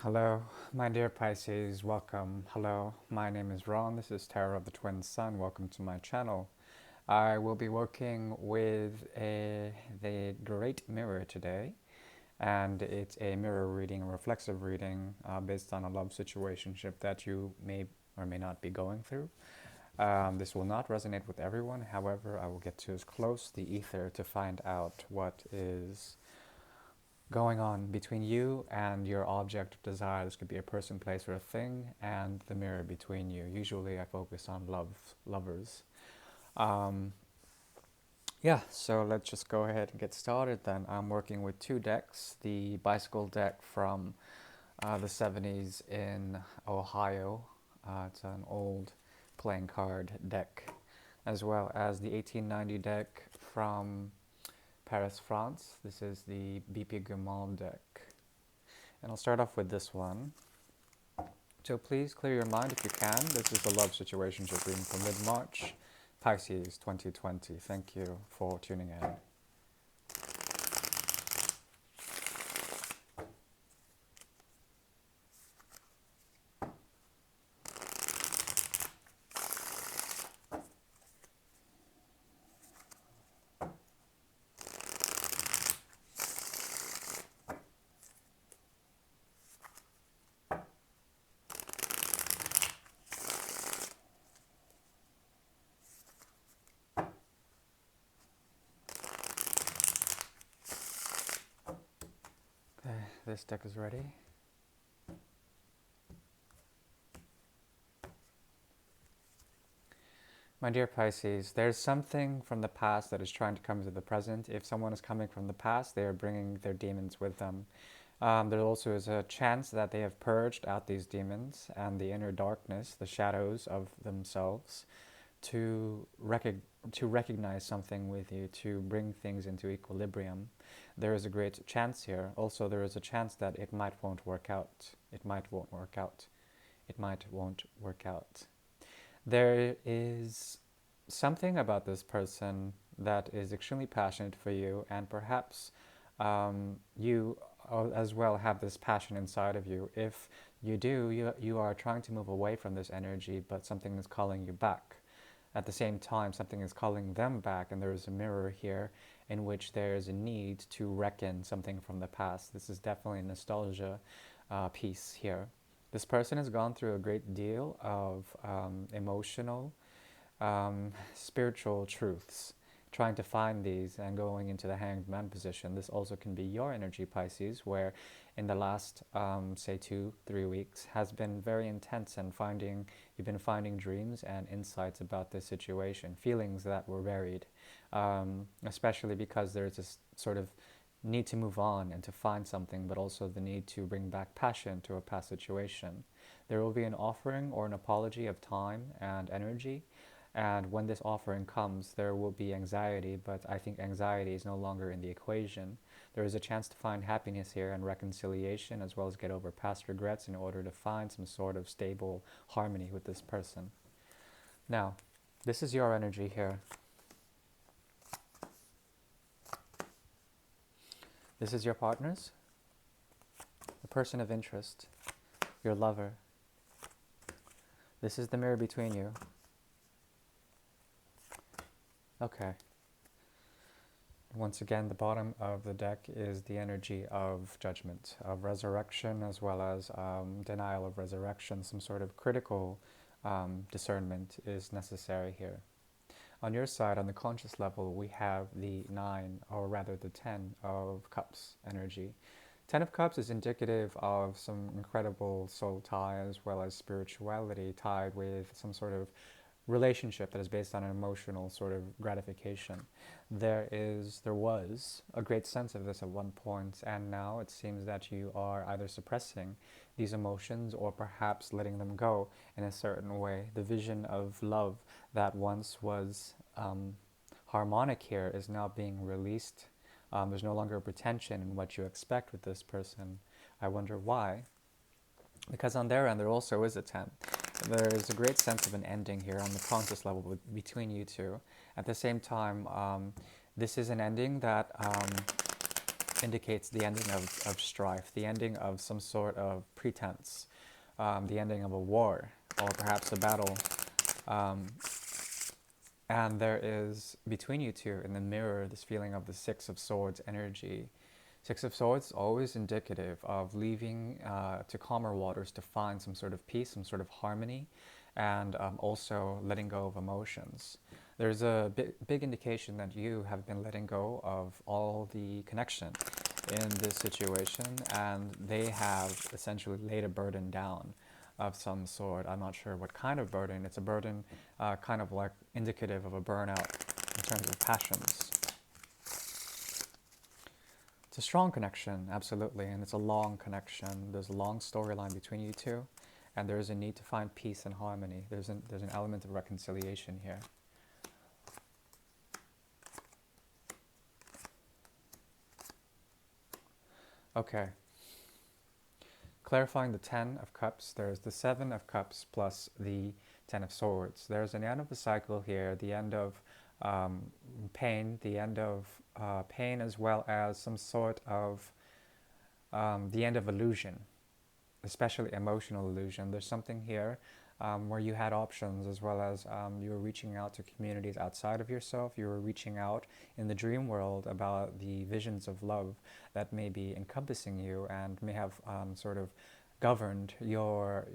Hello, my dear Pisces, welcome. Hello, my name is Ron. This is Tarot of the Twin Sun. Welcome to my channel. I will be working with the Great Mirror today, and it's a mirror reading, a reflexive reading based on a love situationship that you may or may not be going through. This will not resonate with everyone. However, I will get to as close the ether to find out what is going on between you and your object of desire. This could be a person, place, or a thing, and the mirror between you. Usually I focus on lovers. Um, yeah, so let's just go ahead and get started then. I'm working with two decks. The bicycle deck from the 70s in Ohio. It's an old playing card deck, as well as the 1890 deck from Paris, France. This is the BP Guimand deck. And I'll start off with this one. So please clear your mind if you can. This is the love situationship reading for mid-March, Pisces 2020. Thank you for tuning in. Okay, this deck is ready. My dear Pisces, there's something from the past that is trying to come to the present. If someone is coming from the past, they are bringing their demons with them. There also is a chance that they have purged out these demons and the inner darkness, the shadows of themselves, to, to recognize something with you, to bring things into equilibrium. There is a great chance here. Also, there is a chance that it might won't work out. It might won't work out. It might won't work out. There is something about this person that is extremely passionate for you, and perhaps you as well have this passion inside of you. If you do, you are trying to move away from this energy, but something is calling you back. At the same time, something is calling them back, and there is a mirror here in which there is a need to reckon something from the past. This is definitely a nostalgia piece here. This person has gone through a great deal of emotional, spiritual truths, trying to find these and going into the hanged man position. This also can be your energy, Pisces, where in the last, say, 2-3 weeks has been very intense, and you've been finding dreams and insights about this situation, feelings that were buried, especially because there's this sort of need to move on and to find something, but also the need to bring back passion to a past situation. There will be an offering or an apology of time and energy, and when this offering comes, there will be anxiety, but I think anxiety is no longer in the equation. There is a chance to find happiness here and reconciliation, as well as get over past regrets in order to find some sort of stable harmony with this person. Now, this is your energy here. This is your partner's, the person of interest, your lover. This is the mirror between you. Okay. Once again, the bottom of the deck is the energy of judgment, of resurrection, as well as denial of resurrection. Some sort of critical discernment is necessary here. On your side, on the conscious level, we have the 9, or rather the 10 of Cups energy. 10 of Cups is indicative of some incredible soul tie, as well as spirituality tied with some sort of relationship that is based on an emotional sort of gratification. There was a great sense of this at one point, and now it seems that you are either suppressing these emotions or perhaps letting them go in a certain way. The vision of love that once was harmonic here is now being released. There's no longer a pretension in what you expect with this person. I wonder why. Because on their end, there also is a 10. There is a great sense of an ending here on the conscious level between you two. At the same time, this is an ending that indicates the ending of strife, the ending of some sort of pretense, the ending of a war, or perhaps a battle. Um, and there is, between you two, in the mirror, this feeling of the Six of Swords energy. Six of Swords, always indicative of leaving to calmer waters to find some sort of peace, some sort of harmony, and also letting go of emotions. There's a big indication that you have been letting go of all the connection in this situation, and they have essentially laid a burden down of some sort. I'm not sure what kind of burden. It's a burden kind of like indicative of a burnout in terms of passions. It's a strong connection, absolutely, and it's a long connection. There's a long storyline between you two, and there's a need to find peace and harmony. There's an element of reconciliation here. Okay. Clarifying the Ten of Cups, there's the Seven of Cups plus the Ten of Swords. There's an end of the cycle here, the end of pain, the end of pain, as well as some sort of the end of illusion, especially emotional illusion. There's something here where you had options, as well as you were reaching out to communities outside of yourself. You were reaching out in the dream world about the visions of love that may be encompassing you and may have sort of governed your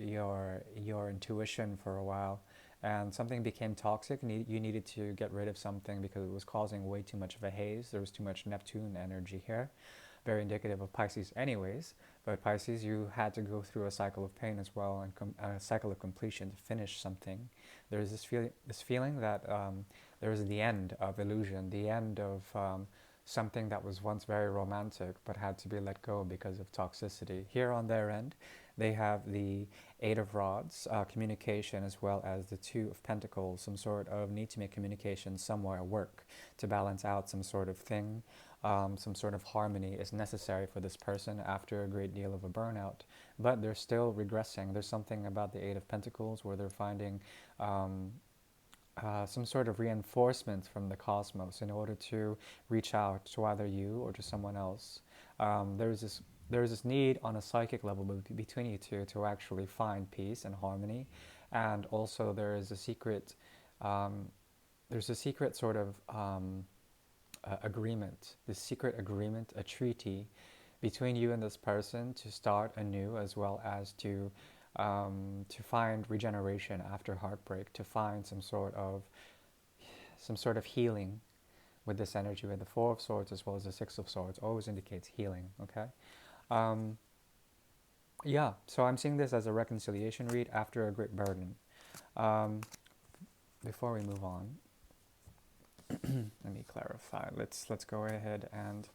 intuition for a while. And something became toxic, and you needed to get rid of something because it was causing way too much of a haze. There was too much Neptune energy here, very indicative of Pisces anyways. But Pisces, you had to go through a cycle of pain as well, and a cycle of completion to finish something. There's this feeling that there is the end of illusion, the end of something that was once very romantic but had to be let go because of toxicity. Here on their end, they have the Eight of Rods, communication, as well as the Two of Pentacles, some sort of need to make communication somewhere work to balance out some sort of thing. Some sort of harmony is necessary for this person after a great deal of a burnout, but they're still regressing. There's something about the Eight of Pentacles where they're finding some sort of reinforcement from the cosmos in order to reach out to either you or to someone else. There's this need on a psychic level between you two to actually find peace and harmony, and also there's a secret sort of agreement, this secret agreement, a treaty between you and this person to start anew, as well as to find regeneration after heartbreak, to find some sort of healing with this energy. With the Four of Swords as well as the Six of Swords always indicates healing. Okay, yeah. So I'm seeing this as a reconciliation read after a great burden. Before we move on, let me clarify. Let's go ahead and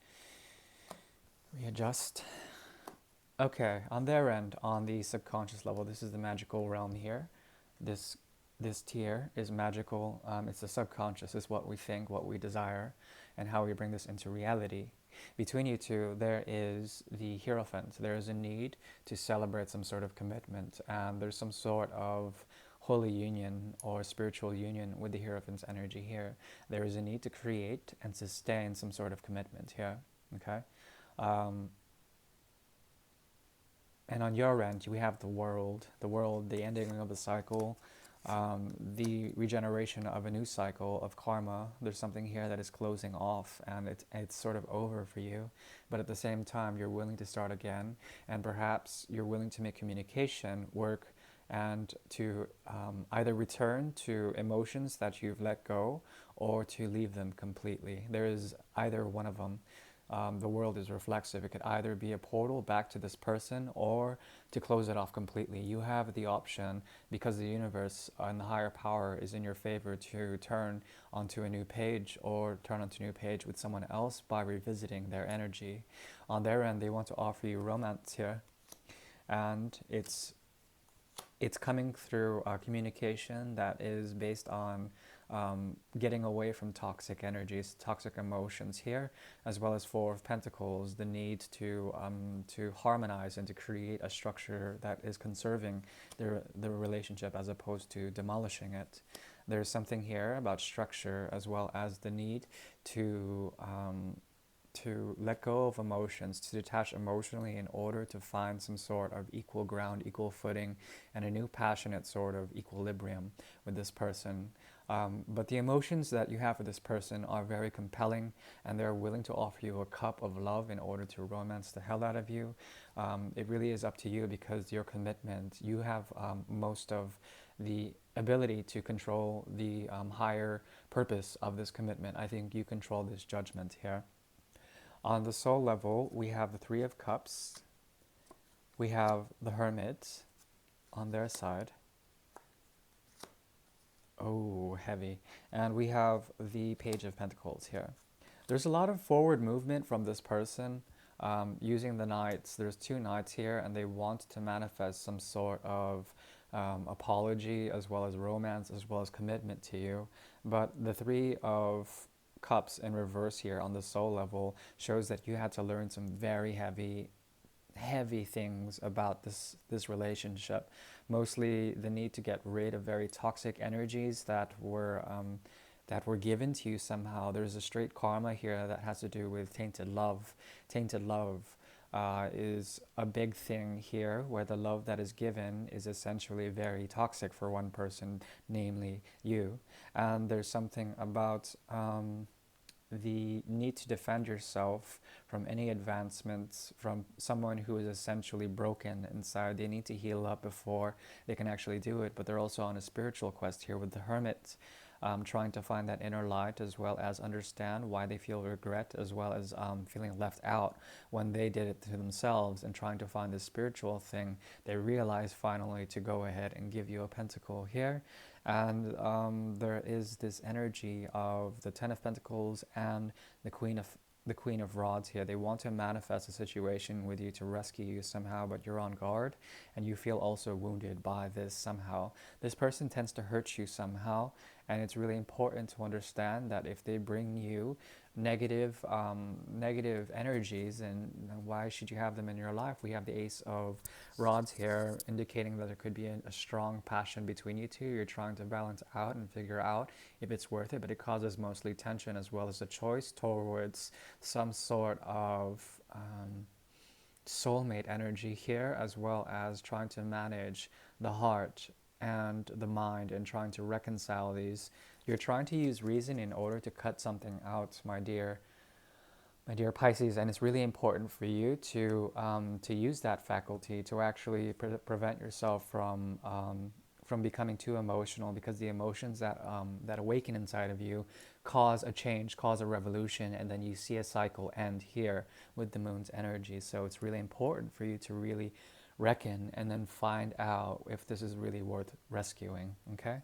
readjust. Okay, on their end, on the subconscious level, this is the magical realm here. This tier is magical. It's the subconscious, is what we think, what we desire, and how we bring this into reality. Between you two, there is the Hierophant. There is a need to celebrate some sort of commitment, and there's some sort of holy union or spiritual union with the Hierophant's energy here. There is a need to create and sustain some sort of commitment here. Okay. And on your end, we have the world, the ending of the cycle, the regeneration of a new cycle of karma. There's something here that is closing off, and it's sort of over for you. But at the same time, you're willing to start again, and perhaps you're willing to make communication work and to either return to emotions that you've let go or to leave them completely. There is either one of them. The world is reflexive. It could either be a portal back to this person or to close it off completely. You have the option, because the universe and the higher power is in your favor, to turn onto a new page or turn onto a new page with someone else by revisiting their energy. On their end, they want to offer you romance here, and it's coming through communication that is based on getting away from toxic energies, toxic emotions here, as well as Four of Pentacles, the need to harmonize and to create a structure that is conserving the relationship as opposed to demolishing it. There's something here about structure, as well as the need to to let go of emotions, to detach emotionally in order to find some sort of equal ground, equal footing, and a new passionate sort of equilibrium with this person. But the emotions that you have for this person are very compelling, and they're willing to offer you a cup of love in order to romance the hell out of you. It really is up to you, because your commitment, you have most of the ability to control the higher purpose of this commitment. I think you control this judgment here. On the soul level, we have the Three of Cups, we have the Hermit on their side. Oh, heavy. And we have the Page of Pentacles here. There's a lot of forward movement from this person using the Knights. There's two Knights here, and they want to manifest some sort of apology, as well as romance, as well as commitment to you. But the Three of Cups in reverse here on the soul level shows that you had to learn some very heavy things about this relationship. Mostly the need to get rid of very toxic energies that were given to you somehow. There's a straight karma here that has to do with tainted love. Tainted love is a big thing here, where the love that is given is essentially very toxic for one person, namely you. And there's something about the need to defend yourself from any advancements from someone who is essentially broken inside. They need to heal up before they can actually do it. But they're also on a spiritual quest here with the Hermit, trying to find that inner light, as well as understand why they feel regret, as well as feeling left out when they did it to themselves, and trying to find this spiritual thing. They realize finally to go ahead and give you a pentacle here. And there is this energy of the Ten of Pentacles and the Queen of Rods here. They want to manifest a situation with you to rescue you somehow, but you're on guard, and you feel also wounded by this somehow. This person tends to hurt you somehow, and it's really important to understand that if they bring you negative energies, and why should you have them in your life? We have the Ace of Rods here, indicating that there could be a strong passion between you two. You're trying to balance out and figure out if it's worth it, but it causes mostly tension, as well as a choice towards some sort of soulmate energy here, as well as trying to manage the heart and the mind, and trying to reconcile these. You're trying to use reason in order to cut something out, my dear Pisces, and it's really important for you to use that faculty to actually prevent yourself from becoming too emotional, because the emotions that awaken inside of you cause a change, cause a revolution, and then you see a cycle end here with the moon's energy. So it's really important for you to really reckon and then find out if this is really worth rescuing. Okay.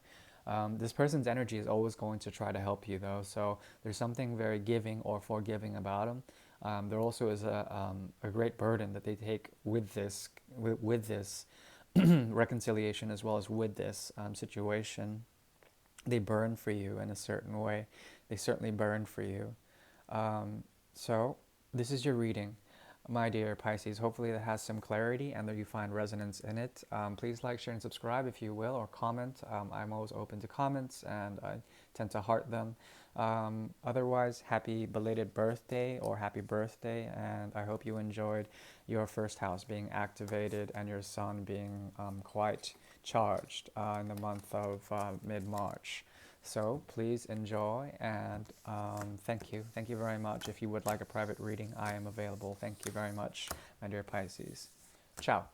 This person's energy is always going to try to help you, though, so there's something very giving or forgiving about them. There also is a great burden that they take with this reconciliation, as well as with this situation. They burn for you in a certain way. They certainly burn for you. So this is your reading, my dear Pisces. Hopefully that has some clarity and that you find resonance in it. Please like, share, and subscribe if you will, or comment. I'm always open to comments, and I tend to heart them. Otherwise, happy belated birthday, or happy birthday, and I hope you enjoyed your first house being activated and your sun being quite charged in the month of mid-March. So please enjoy, and thank you. Thank you very much. If you would like a private reading, I am available. Thank you very much, my dear Pisces. Ciao.